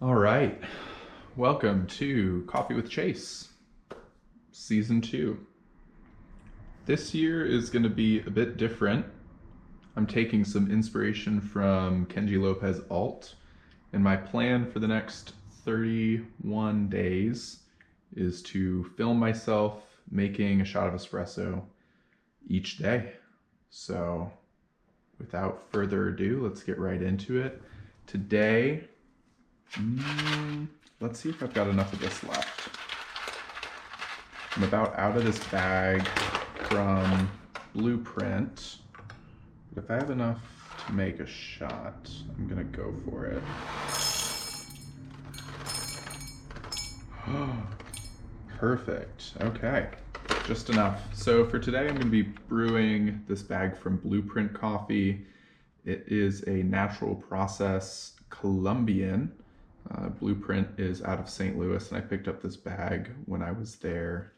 All right, welcome to Coffee with Chase, Season 2. This year is going to be a bit different. I'm taking some inspiration from Kenji Lopez Alt, and my plan for the next 31 days is to film myself making a shot of espresso each day. So without further ado, let's get right into it. Today, let's see if I've got enough of this left. I'm about out of this bag from Blueprint, but if I have enough to make a shot, I'm gonna go for it. Perfect. Okay, just enough. So for today, I'm gonna be brewing this bag from Blueprint Coffee. It is a natural process Colombian. Blueprint is out of St. Louis, and I picked up this bag when I was there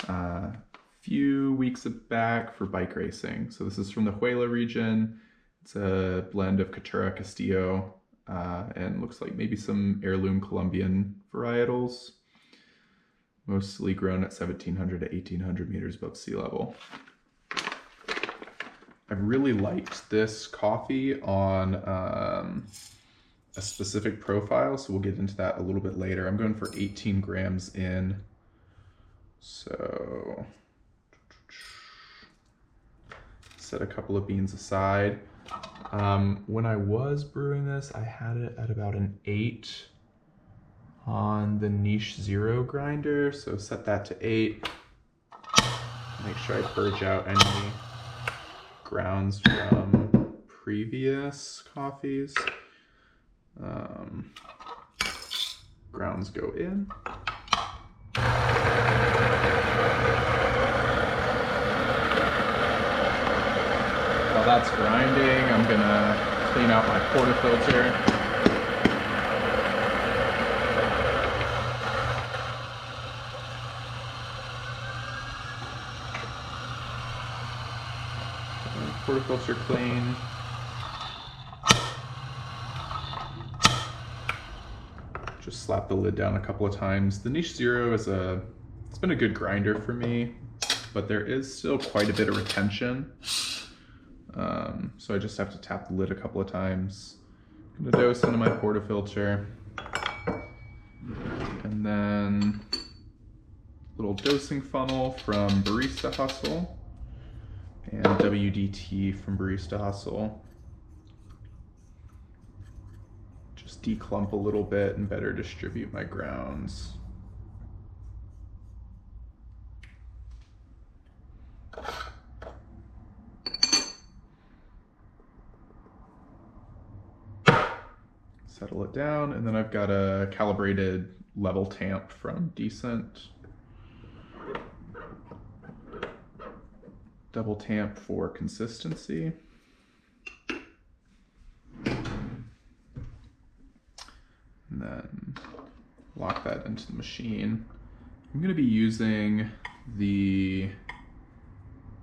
a few weeks back for bike racing. So this is from the Huela region. It's a blend of Caturra Castillo and looks like maybe some heirloom Colombian varietals, mostly grown at 1,700 to 1,800 meters above sea level. I really liked this coffee on a specific profile, so we'll get into that a little bit later. I'm going for 18 grams in. So set a couple of beans aside. When I was brewing this, I had it at about an 8 on the Niche Zero grinder. So set that to 8. Make sure I purge out any grounds from previous coffees. Grounds go in. While that's grinding, I'm gonna clean out my portafilter. Portafilter clean. Just slap the lid down a couple of times. The Niche Zero is it's been a good grinder for me, but there is still quite a bit of retention. So I just have to tap the lid a couple of times. I'm gonna dose into my portafilter. And then little dosing funnel from Barista Hustle and WDT from Barista Hustle. Just declump a little bit and better distribute my grounds. Settle it down, and then I've got a calibrated level tamp from Decent. Double tamp for consistency. And then lock that into the machine. I'm gonna be using the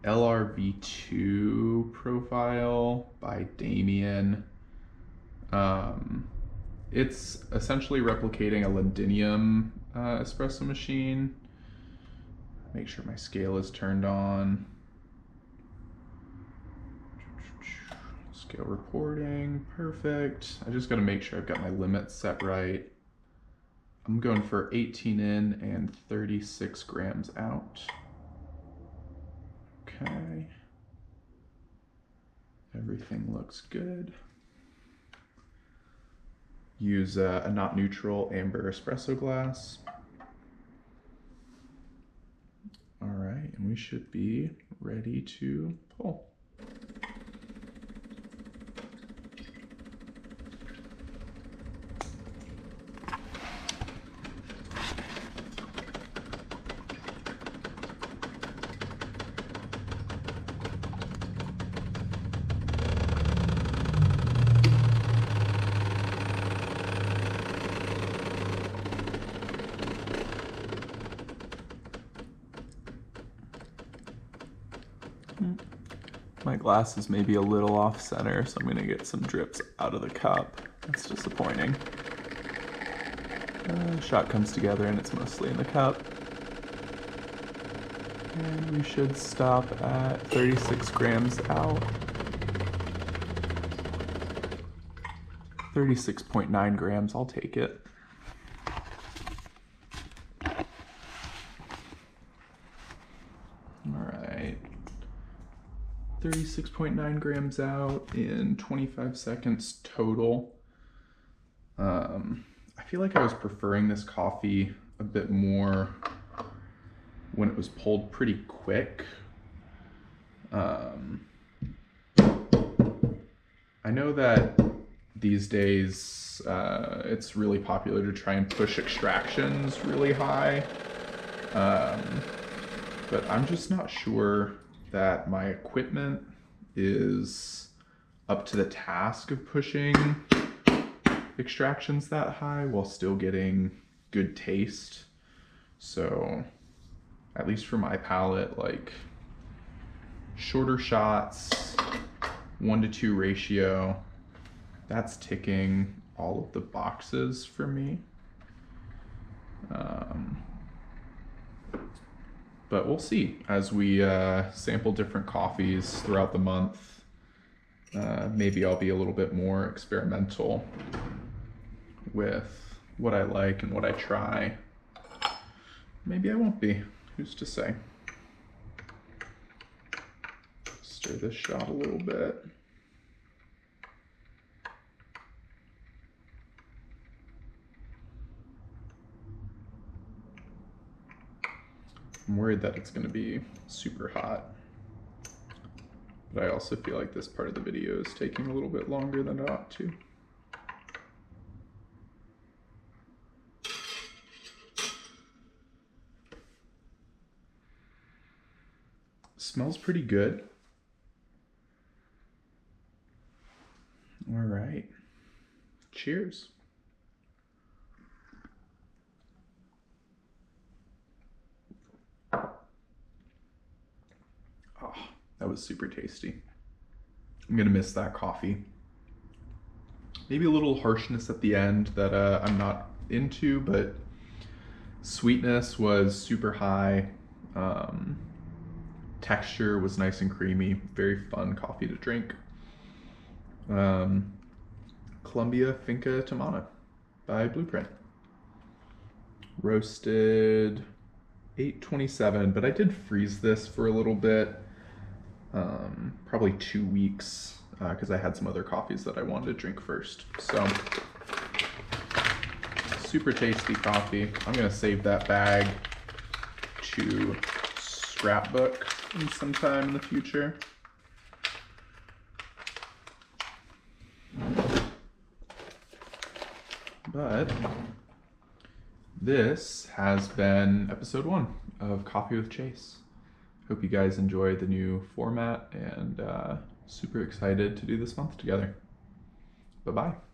LRV2 profile by Damien. It's essentially replicating a Londinium espresso machine. Make sure my scale is turned on. Scale reporting, perfect. I just gotta make sure I've got my limits set right. I'm going for 18 in and 36 grams out. Okay. Everything looks good. Use a not neutral amber espresso glass. All right, and we should be ready to pull. My glass is maybe a little off center, so I'm gonna get some drips out of the cup. That's disappointing. Shot comes together and it's mostly in the cup. And we should stop at 36 grams out. 36.9 grams, I'll take it. Alright. 36.9 grams out in 25 seconds total. I feel like I was preferring this coffee a bit more when it was pulled pretty quick. I know that these days it's really popular to try and push extractions really high, but I'm just not sure that my equipment is up to the task of pushing extractions that high while still getting good taste. So at least for my palate, like shorter shots, 1-to-2 ratio, that's ticking all of the boxes for me. But we'll see as we sample different coffees throughout the month. Maybe I'll be a little bit more experimental with what I like and what I try. Maybe I won't be. Who's to say? Stir this shot a little bit. I'm worried that it's going to be super hot, but I also feel like this part of the video is taking a little bit longer than it ought to. Smells pretty good. All right. Cheers. Oh, that was super tasty. I'm gonna miss that coffee. Maybe a little harshness at the end that I'm not into, but sweetness was super high. Texture was nice and creamy. Very fun coffee to drink. Colombia Finca Tamana by Blueprint. Roasted 827, but I did freeze this for a little bit, probably 2 weeks, because I had some other coffees that I wanted to drink first. So, super tasty coffee. I'm gonna save that bag to scrapbook sometime in the future. But this has been episode 1 of Coffee with Chase. Hope you guys enjoy the new format and super excited to do this month together. Bye-bye.